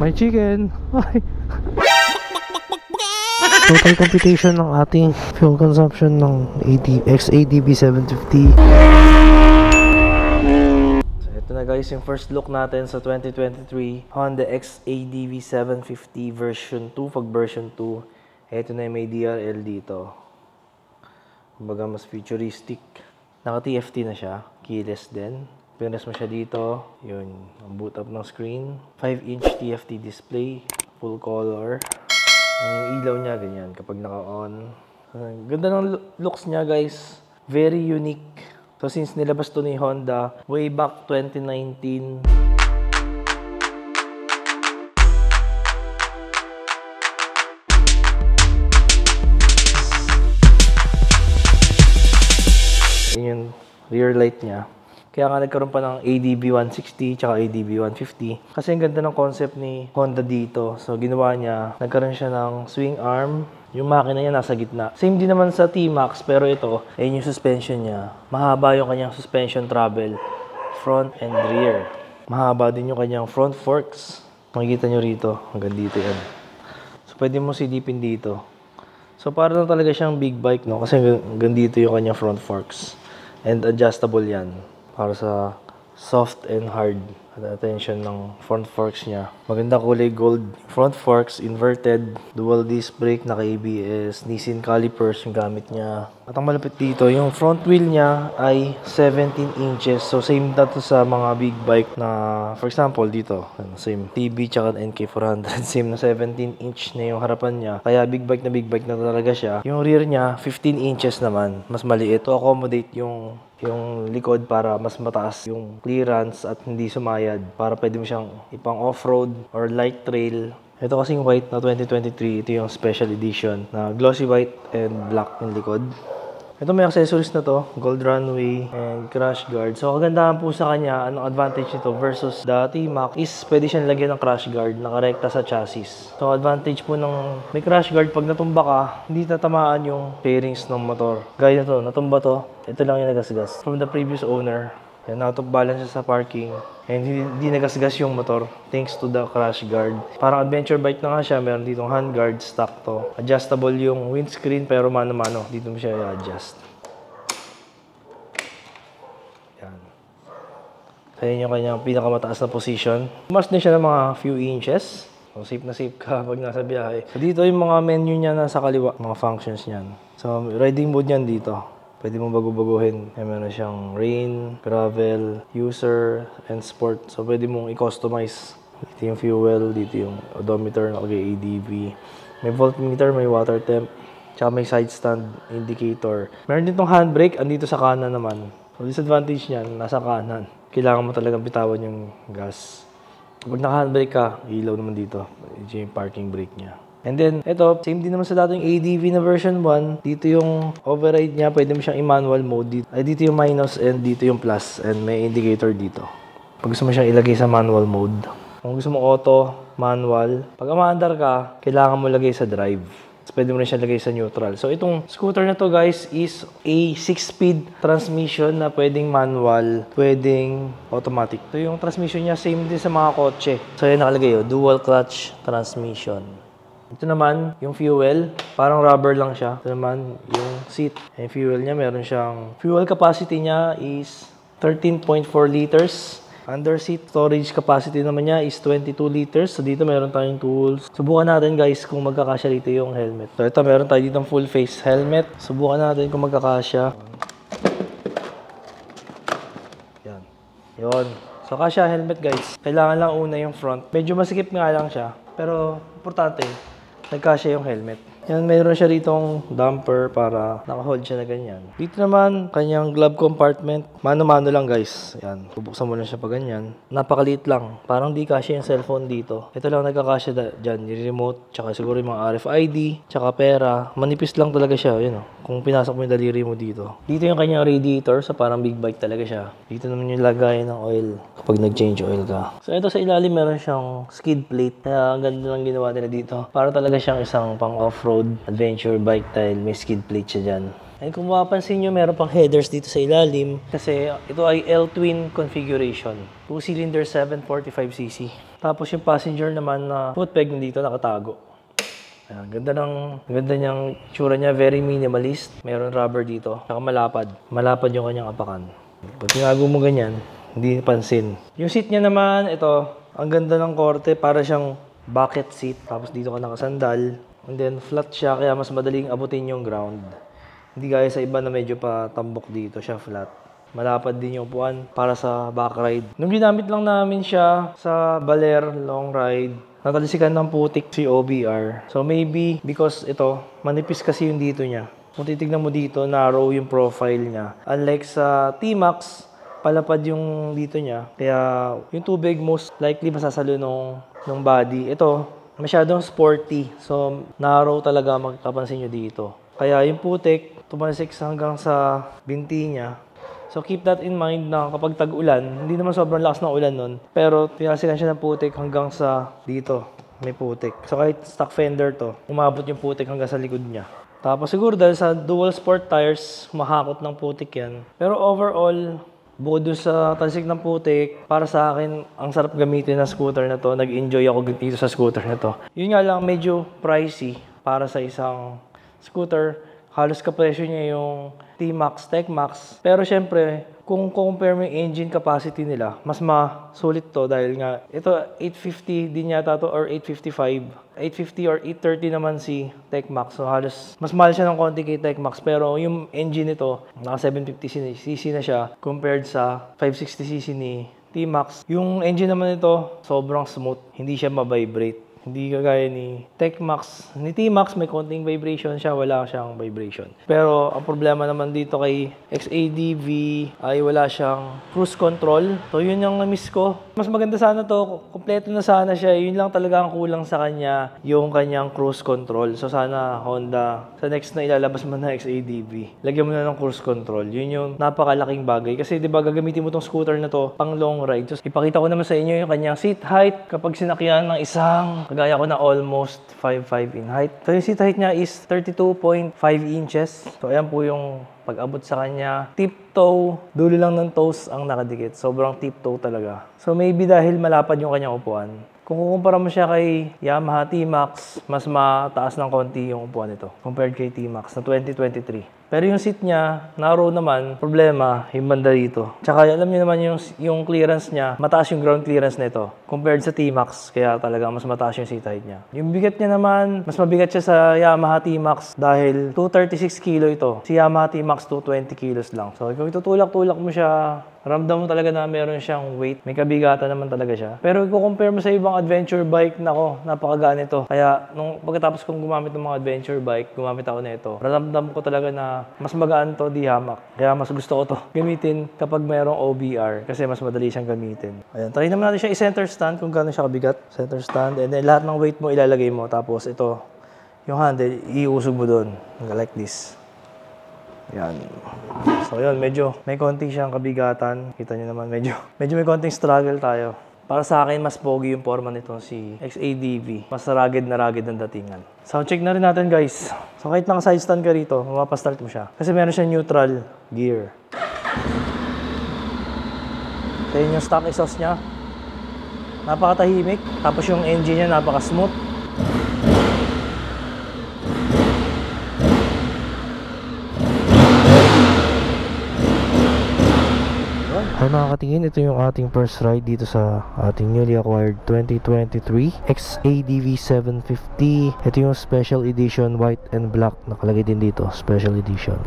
May chicken. Ay. Total computation ng ating fuel consumption ng XADV 750. So ito na guys yung first look natin sa 2023 Honda XADV 750 version 2. Pag version 2, ito na yung may DRL dito. Kumbaga mas futuristic. Naka TFT na siya, keyless din. Pinress mo siya dito, yun, ang boot up ng screen. 5-inch TFT display, full color. Yung ilaw niya, ganyan, kapag naka-on. Ganda ng looks niya, guys. Very unique. So, since nilabas to ni Honda, way back 2019. Yun yung rear light niya. Kaya nga nagkaroon pa ng ADB 160 tsaka ADB 150. Kasi ang ganda ng concept ni Honda dito. So ginawa niya, nagkaroon siya ng swing arm. Yung makina niya nasa gitna. Same din naman sa T-Max, pero ito, ayun yung suspension niya. Mahaba yung kanyang suspension travel, front and rear. Mahaba din yung kanyang front forks. Makikita nyo rito, hanggang dito yan. So pwede mo silipin dito. So para lang talaga siyang big bike, no? Kasi hanggang dito yung kanyang front forks. And adjustable yan. Para sa soft and hard attention ng front forks niya. Maganda kulay gold. Front forks, inverted, dual disc brake, naka-ABS, Nissin calipers yung gamit niya. At ang malapit dito, yung front wheel niya ay 17 inches. So same na to sa mga big bike na, for example, dito. Same. TB tsaka NK400. Same na 17 inch na yung harapan niya. Kaya big bike na talaga siya. Yung rear niya, 15 inches naman. Mas maliit. To accommodate yung likod para mas mataas yung clearance at hindi sumayad. Para pwede mo siyang ipang off-road or light trail. Ito kasing white na 2023, ito yung special edition na glossy white and black yung likod. Ito may accessories na to, gold runway and crash guard. So kagandahan po sa kanya, anong advantage nito versus the T-Max is pwede siyang lagyan ng crash guard nakarekta sa chassis. So advantage po ng may crash guard, pag natumba ka, hindi tatamaan yung fairings ng motor. Gaya na to, natumba to, ito lang yung nagasgas. From the previous owner, yan, out of balance siya sa parking. And hindi nagasgas yung motor thanks to the crash guard. Parang adventure bike na nga siya. Meron ditong handguard, stock to. Adjustable yung windscreen pero mano-mano. Dito mo siya i-adjust. Yan. Kaya yung kanyang pinakamataas na position. Mas din siya ng mga few inches. So safe na safe ka pag nasa biyahe. So dito yung mga menu niya nasa kaliwa. Mga functions niyan. So riding mode niyan dito. Pwede mo bago-baguhin. Meron siyang rain, gravel, user, and sport. So, pwede mong i-customize. Dito yung fuel, dito yung odometer, ADV. May voltmeter, may water temp, tsaka may side stand indicator. Meron din itong handbrake, andito sa kanan naman. So, disadvantage niyan, nasa kanan. Kailangan mo talagang bitawan yung gas. Pag naka-handbrake ka, ilaw naman dito. Ito yung parking brake niya. And then, ito, same din naman sa dating ADV na version 1. Dito yung override niya, pwede mo siyang i-manual mode. Dito yung minus and dito yung plus. And may indicator dito. Pag gusto mo siyang ilagay sa manual mode. Kung gusto mo auto, manual. Pag umaandar ka, kailangan mo lagay sa drive. So, pwede mo rin siya lagay sa neutral. So, itong scooter na to guys is a 6-speed transmission na pwedeng manual, pwedeng automatic. Ito yung transmission niya, same din sa mga kotse. So, yan nakalagay yun, dual clutch transmission. Ito naman, yung fuel, parang rubber lang siya. Ito naman, yung seat. Yung fuel niya, meron siyang... Fuel capacity niya is 13.4 liters. Under seat storage capacity naman niya is 22 liters. So, dito meron tayong tools. Subukan natin guys kung magkakasya dito yung helmet. So, ito meron tayo dito full face helmet. Subukan natin kung magkakasya. Yan. Yun. So, kasya helmet guys. Kailangan lang una yung front. Medyo masikip nga lang siya. Pero, importante. Nagkasya yung helmet. Yan, mayroon siya ditong damper para naka-hold siya na ganyan. Dito naman, kanyang glove compartment. Mano-mano lang guys. Yan, bubuksan mo lang siya pa ganyan. Napakaliit lang. Parang di kasya yung cellphone dito. Ito lang nagkakasya dyan. Yung remote, tsaka siguro yung mga RFID, tsaka pera. Manipis lang talaga siya. Yun, kung pinasok mo yung daliri mo dito. Dito yung kanyang radiator. So parang big bike talaga siya. Dito naman yung lagay ng oil kapag nag-change oil ka. So ito sa ilalim meron siyang skid plate. Kaya ang ganda lang ginawa nila dito. Para talaga siyang isang pang off-road adventure bike dahil may skid plate siya dyan. And kung mapapansin nyo, meron pang headers dito sa ilalim kasi ito ay L-twin configuration. 2-cylinder 745cc. Tapos yung passenger naman na foot peg nandito nakatago. Ayan, ganda niyang tsura niya, very minimalist. Meron rubber dito, saka malapad. Malapad yung kanyang apakan. Pag tinago mo ganyan, hindi pansin. Yung seat niya naman, ito, ang ganda ng korte, para siyang bucket seat. Tapos dito ka nakasandal. And then flat siya, kaya mas madaling abutin yung ground. Hindi gaya sa iba na medyo pa tambok dito, siya flat. Malapad din yung upuan para sa back ride. Nung ginamit lang namin siya sa Baler long ride, natalisikan ng putik si OBR. So maybe because ito, manipis kasi yung dito niya. Kung titignan mo dito, narrow yung profile niya. Unlike sa T-Max, palapad yung dito niya. Kaya yung tubig most likely masasalo nung body. Ito, masyadong sporty. So narrow talaga magkapansin nyo dito. Kaya yung putik, tumalsik hanggang sa binti niya. So keep that in mind na kapag tag-ulan, hindi naman sobrang lakas ng ulan nun, pero tinasikan siya ng putik hanggang sa dito, may putik. So kahit stock fender to, umabot yung putik hanggang sa likod niya. Tapos siguro dahil sa dual sport tires, mahakot ng putik yan. Pero overall, bukod dun sa talsik ng putik, para sa akin, ang sarap gamitin ng scooter na to. Nag-enjoy ako dito sa scooter na to. Yun nga lang, medyo pricey para sa isang scooter. Halos kapresyo niya yung T-Max, Tech-Max. Pero syempre, kung compare mo yung engine capacity nila, mas masulit to dahil nga, ito 850 din yata to or 855. 850 or 830 naman si Tech-Max. So halos, mas mahal siya ng konti kay Tech-Max. Pero yung engine nito, naka 750cc na siya compared sa 560cc ni T-Max. Yung engine naman nito, sobrang smooth. Hindi siya ma-vibrate. Hindi kagaya ni Tech-Max. Ni T-Max, may konting vibration siya. Wala siyang vibration. Pero, ang problema naman dito kay XADV ay wala siyang cruise control. So, yun yung na-miss ko. Mas maganda sana to. Kompleto na sana siya. Yun lang talaga ang kulang sa kanya, yung kanyang cruise control. So, sana Honda, sa next na ilalabas mo na XADV, lagyan mo na ng cruise control. Yun yung napakalaking bagay. Kasi, di ba, gagamitin mo tong scooter na to pang long ride. So, ipakita ko naman sa inyo yung kanyang seat height kapag sinakyan ng isang kagaya ko na almost 5'5" in height. So yung seat height niya is 32.5 inches. So ayan po yung pag-abot sa kanya. Tip-toe, dulo lang ng toes ang nakadikit. Sobrang tip-toe talaga. So maybe dahil malapad yung kanyang upuan. Kung kukumpara mo siya kay Yamaha T-Max, mas mataas ng konti yung upuan nito compared kay T-Max na 2023. Pero yung seat niya, narrow naman, problema, yung banda dito. Tsaka alam niyo naman yung clearance niya, mataas yung ground clearance nito compared sa T-Max, kaya talaga mas mataas yung seat height niya. Yung bigat niya naman, mas mabigat siya sa Yamaha T-Max dahil 236 kilo ito. Si Yamaha T-Max 220 kilos lang. So kung itutulak-tulak mo siya, ramdam mo talaga na meron siyang weight. May kabigatan naman talaga siya. Pero kung compare mo sa ibang adventure bike, nako, napakagaan ito. Kaya nung pagkatapos kong gumamit ng mga adventure bike, gumamit ako nito. Ramdam ko talaga na mas magaan to di hamak. Kaya mas gusto ko to gamitin kapag mayroong OBR kasi mas madali siyang gamitin. Ayan, try naman natin siya i-center stand kung gaano siya kabigat. Center stand, and then lahat ng weight mo ilalagay mo. Tapos ito, yung handle, iusog mo doon. Like this. Yan. So yun, medyo may konting siyang kabigatan. Kita nyo naman, medyo may konting struggle tayo. Para sa akin, mas pogi yung forma nito si XADV. Mas rugged na rugged ang datingan. Sound check na rin natin, guys. So kahit naka-side stand ka rito, mapastart mo siya. Kasi meron siya neutral gear. So yun yung stock exhaust niya. Napakatahimik. Tapos yung engine niya, napaka-smooth. Ay mga katingin, ito yung ating first ride dito sa ating newly acquired 2023 XADV 750. Ito yung special edition white and black, nakalagay din dito, special edition.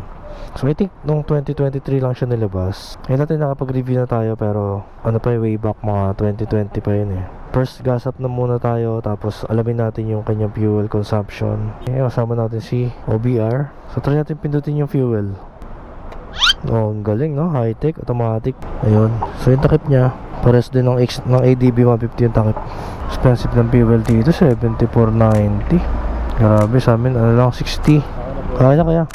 So I think nung 2023 lang siya nilabas. Ngayon natin nakapag-review na tayo, pero ano pa, way back mga 2020 pa yun eh. First gas up na muna tayo, tapos alamin natin yung kanyang fuel consumption. Ngayon kasama natin si OBR. So try natin pindutin yung fuel. Oh, ang galing, no? High-tech, automatic. Ayun. So yung takip niya, pares din ng ADB 150 yung takip. Expensive ng fuel dito, 74.90. Grabe, sa amin ano lang, 60. Kaya.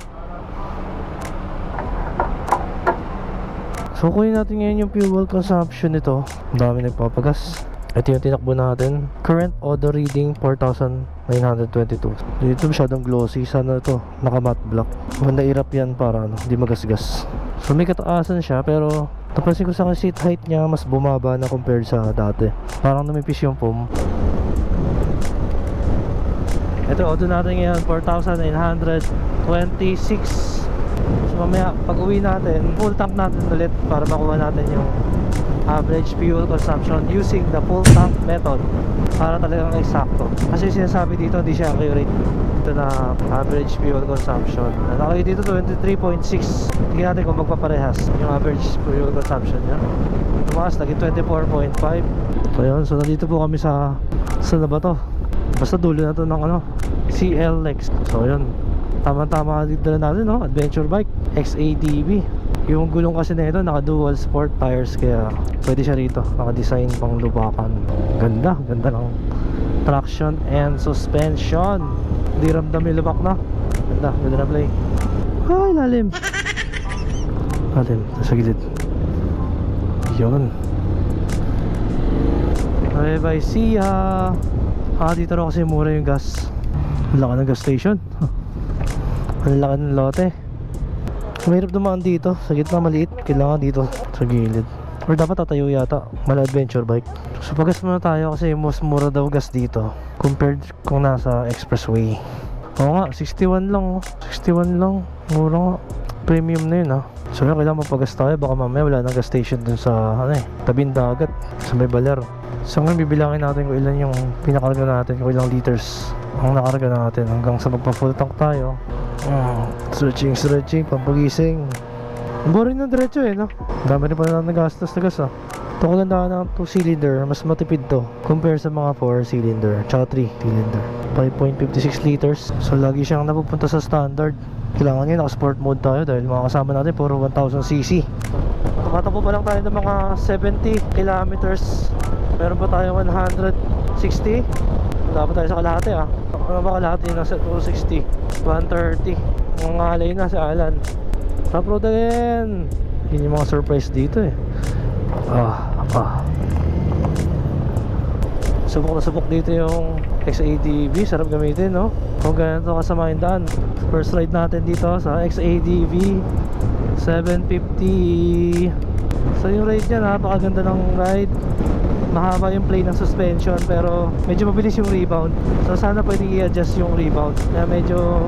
So kunin natin ngayon yung fuel consumption nito. Ang dami nagpapagas. Ito yung tinakbo natin. Current auto reading 4,922. Dito masyadong glossy. Sana ito naka matte black. Maganda i-wrap yan para hindi magasgas. So may kataasan siya, pero napansin ko sa seat height niya mas bumaba na compared sa dati. Parang numipis yung foam. Ito auto natin ngayon 4,926. So mamaya pag uwi natin, full tank natin ulit para makuha natin yung average fuel consumption using the full tank method para talagang eksakto. Kasi sinasabi dito hindi siya accurate. Ito na average fuel consumption. Nakalagay dito 23.6. Tingnan natin kung magpaparehas yung average fuel consumption niya. Tumaas, naging 24.5. So yun, so nandito po kami sa na ba to? Basta dulo na to ng CLX. So yun, tama-tama dito na natin, no? Adventure bike XADV. Yung gulong kasi na ito naka dual sport tires, kaya pwede siya rito, naka-design pang lubakan. Ganda ng traction and suspension. Hindi ramdam yung lubak na. Ganda na play. Ay, lalim. Lalim, sa gilid. Yun. Bye bye, see ya. Dito raw kasi mura yung gas. Ang laki ng gas station. Ang laki ng lote. Mahirap dumaan dito, sa gitna maliit. Kailangan dito sa gilid. Or dapat tatayo yata, mala adventure bike. So pagas muna tayo kasi mas mura daw gas dito compared kung nasa expressway. Oo nga, 61 lang. 61 lang, mura nga. Premium na yun So yun, kailangan mapagas tayo. Baka mamaya wala nang gas station dun sa tabing dagat, sa may baler. So ngayon bibilangin natin kung ilan yung pinakarga natin, kung ilang liters ang nakarga natin hanggang sa magpa full tank tayo. Stretching, pampagising. Boring na diretso no? Dami rin pala nagastos na gas Ito kagandahan ng 2-cylinder, mas matipid to compare sa mga 4-cylinder tsaka 3-cylinder. 5.56 liters. So lagi siyang napupunta sa standard. Kailangan nyo naka-sport mode tayo dahil mga kasama natin puro 1000cc. Tumatakbo pa lang tayo ng mga 70 kilometers. Meron pa tayo 160. Wala pa tayo sa kalahati Ano ba kalahati? Nasa 260 130. Mga ngalay na si Alan. Top road again. Yun yung mga surprise dito Subok na subok dito yung XADV. Sarap gamitin kung ganito kasama yung daan. First ride natin dito sa XADV 750. So yung ride niya, napakaganda ng ride. Mahaba yung play ng suspension pero medyo mabilis yung rebound. So sana pwedeng i-adjust yung rebound. Kaya medyo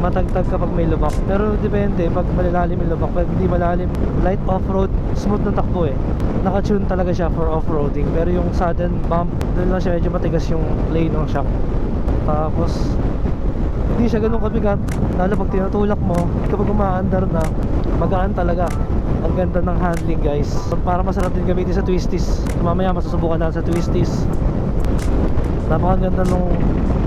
matagtag kapag may lubak. Pero depende pag malalim yung lubak. Pag hindi malalim, light off-road, smooth na takbo Naka-tune talaga siya for off-roading. Pero yung sudden bump, doon lang siya medyo matigas yung play ng shock. Tapos hindi siya ganun kabigat. Lalo pag tinutulak mo, kapag umaandar na, magaan talaga. Ang ganda ng handling guys. So, para masarap din gamitin sa twisties. Mamaya masusubukan na sa twisties. Napakaganda nung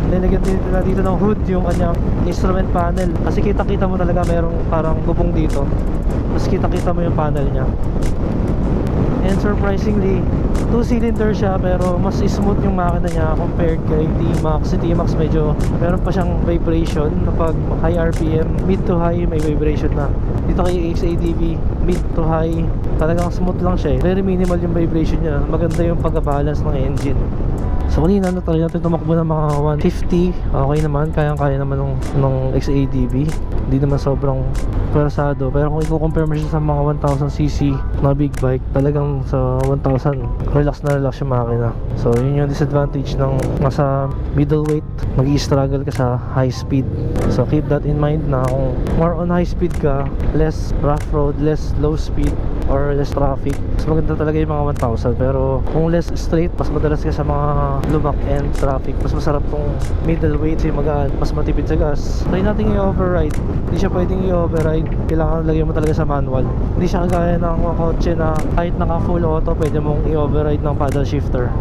nilagyan dito ng hood yung kanyang instrument panel. Kasi kita-kita mo talaga merong parang bubong dito. Tapos kita-kita mo yung panel niya. And surprisingly, 2-cylinder siya pero mas smooth yung makina niya compared kay T-Max. Si T-Max medyo meron pa siyang vibration na pag high RPM, mid to high may vibration na. Dito kay XADV, mid to high, talagang smooth lang siya Very minimal yung vibration niya. Maganda yung pagka-balance ng engine. So kanina try natin tumakbo ng mga 150. Okay naman, kayang-kaya naman ng XADV. Hindi naman sobrang persado. Pero kung i-compare mo siya sa mga 1000cc na big bike, talagang sa 1000 relax na relax yung makina. So yun yung disadvantage ng nasa middleweight. Mag-i-struggle ka sa high speed. So keep that in mind na kung more on high speed ka, less rough road, less low speed or less traffic, mas maganda talaga yung mga 1000. Pero kung less straight, mas madalas ka sa mga lubak and traffic, mas masarap tong middleweight kasi magaan, mas matipid sa gas. Try natin i-override. Hindi siya pwedeng i-override, kailangan lagyan mo talaga sa manual. Hindi siya kagaya ng mga kotse na kahit naka full auto pwede mong i-override ng paddle shifter.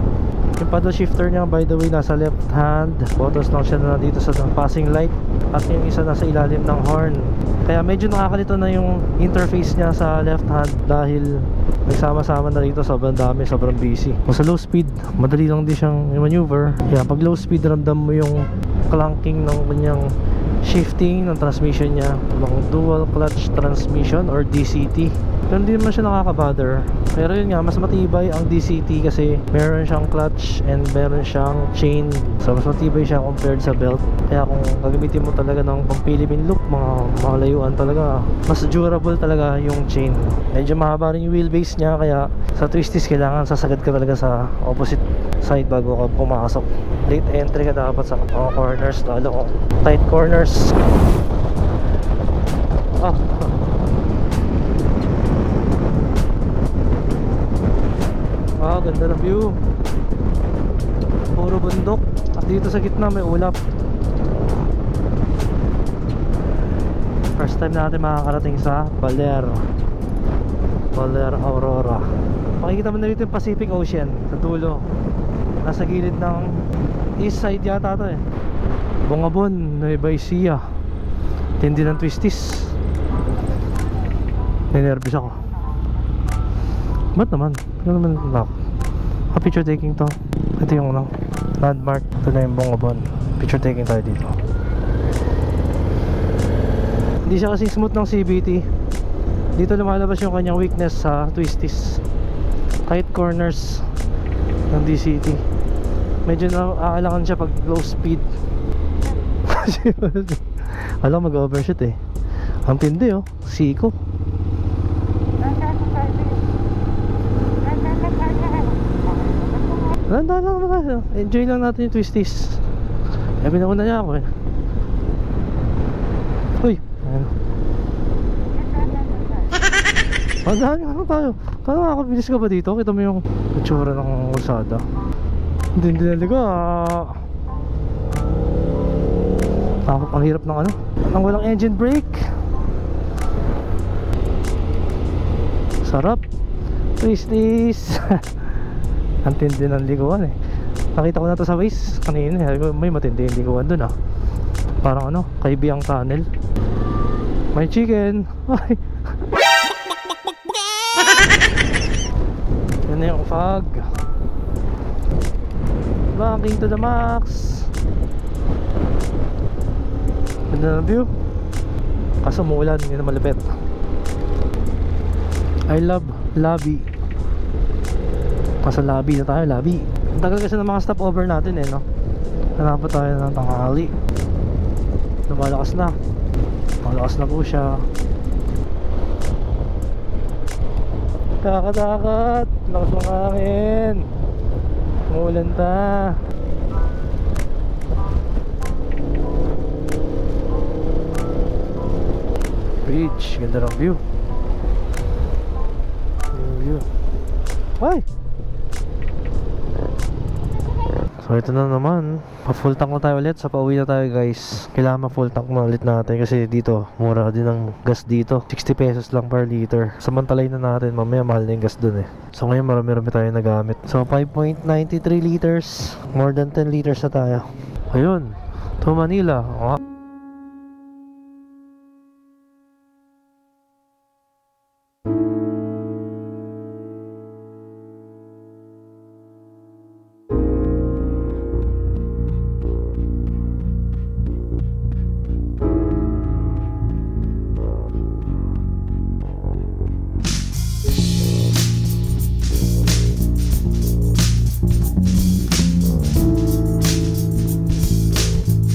Yung paddle shifter niya by the way nasa left hand, photos lang siya na dito sa passing light, at yung isa nasa ilalim ng horn. Kaya medyo nakakalito na yung interface niya sa left hand dahil nagsama-sama na rito, sobrang dami, sobrang busy. Kung sa low speed, madali lang din siyang maneuver. Kaya pag low speed, ramdam mo yung clunking ng kanyang shifting ng transmission niya, ng dual clutch transmission or DCT. Pero hindi naman siya nakaka-bother. Pero yun nga, mas matibay ang DCT kasi meron siyang clutch and meron siyang chain. So mas matibay siya compared sa belt. Kaya kung gagamitin mo talaga ng pang Philippine look, mga malayuan talaga, mas durable talaga yung chain. Medyo mahaba rin yung wheelbase niya, kaya sa twisties kailangan sasagad ka talaga sa opposite side bago ka pumasok. Late entry ka dapat sa corners, lalo tight corners. Ganda ng view, puro bundok at dito sa gitna may ulap. First time natin makakarating sa Baler Aurora. Makikita mo na dito yung Pacific Ocean sa dulo, nasa gilid ng east side yata to eh. Bongabon, Nueva Ecija. Tindi ng twisties. Ninervous ako. Ba't naman? Ano naman lock? Picture taking to. Ito yung landmark. Ito na yung Bongabon. Picture taking tayo dito. Hindi siya kasi smooth ng CVT. Dito lumalabas yung kanyang weakness sa twisties. Tight corners ng DCT. Medyo naaalangan siya pag low speed. Alam mag-overshoot eh. Ang tindi oh. Siko. Enjoy lang natin yung twisties. Pinauna niya ako eh. Uy, ano? Ano tayo? Paano makakabilis ka ba dito? Kita mo yung itsura ng kalsada. Hindi naliga. Ang hirap ng ano? Ang walang engine brake. Sarap. Twisties. Ang tindi ng liguan eh. Nakita ko na to sa Waze kanina eh. May matindi yung liguan dun ah. Parang ano, Kaibiyang Tunnel. May chicken. Ay. Yan na yung fog. Banking to the max. Ganda ng view. Kaso umuulan, hindi na malapit. I love lobby. Nasa lobby na tayo, lobby. Ang tagal kasi ng mga stopover natin eh, no? Hanap tayo ng tanghali. Lumalakas na. Malakas na po siya. Kakatakot. Lakas ng hangin. Umuulan ta. Beach, ganda ng view. View. Ay! So ito na naman, pa-full tank na tayo ulit. Sa pauwi na tayo guys. Kailangan ma-full tank na ulit natin kasi dito mura din ang gas dito, 60 pesos lang per liter. Samantalay na natin, mamaya mahal na yung gas dun eh. So ngayon marami-rami tayo nagamit. So 5.93 liters, more than 10 liters na tayo. Ayun, to Manila.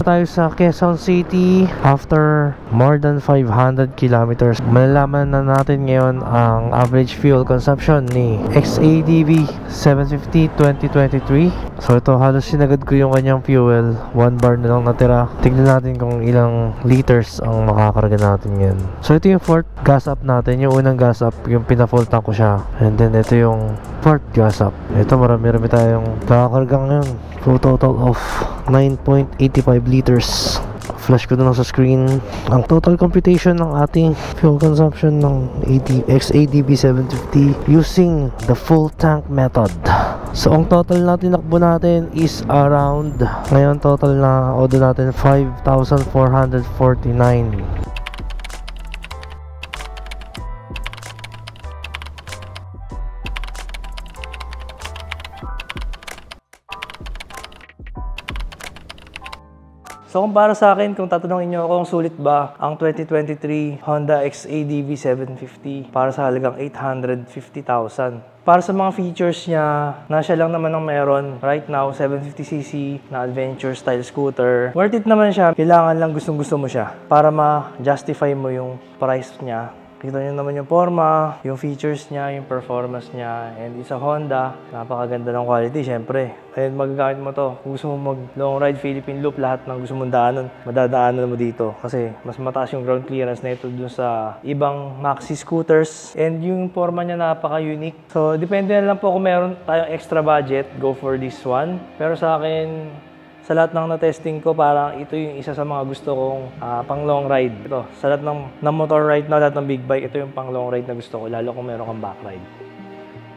Tayo sa Quezon City after more than 500 kilometers. Malalaman na natin ngayon ang average fuel consumption ni XADV 750 2023. So ito, halos sinagad ko yung kanyang fuel. 1 bar na lang natira. Tignan natin kung ilang liters ang makakarga natin ngayon. So ito yung fourth gas up natin. Yung unang gas up, yung pina-full tank ko siya. And then ito yung fourth gas up. Ito, marami-rami tayong kakakarga ngayon. For total of 9.85 liters. Flash ko na lang sa screen ang total computation ng ating fuel consumption ng XADV 750 using the full tank method. So ang total natin nakbo natin is around, ngayon total na odo natin 5,449. So kung para sa akin, kung tatanungin niyo ako kung sulit ba ang 2023 Honda XADV 750 para sa halagang 850,000. Para sa mga features niya, siya lang naman ang meron right now, 750cc na adventure style scooter. Worth it naman siya, kailangan lang gustong-gusto mo siya para ma-justify mo yung price niya. Kita nyo naman yung forma, yung features niya, yung performance niya, and isa Honda, napakaganda ng quality, syempre. And magagamit mo to. Kung gusto mo mag long ride Philippine Loop, lahat ng gusto mong daanan, madadaanan mo dito. Kasi mas mataas yung ground clearance na ito dun sa ibang maxi scooters. And yung forma niya napaka-unique. So, depende na lang po kung meron tayong extra budget, go for this one. Pero sa akin, sa lahat ng na-testing ko, parang ito yung isa sa mga gusto kong pang long ride. Ito, sa lahat ng motor right now, lahat ng big bike, ito yung pang long ride na gusto ko, lalo kung meron kang back ride.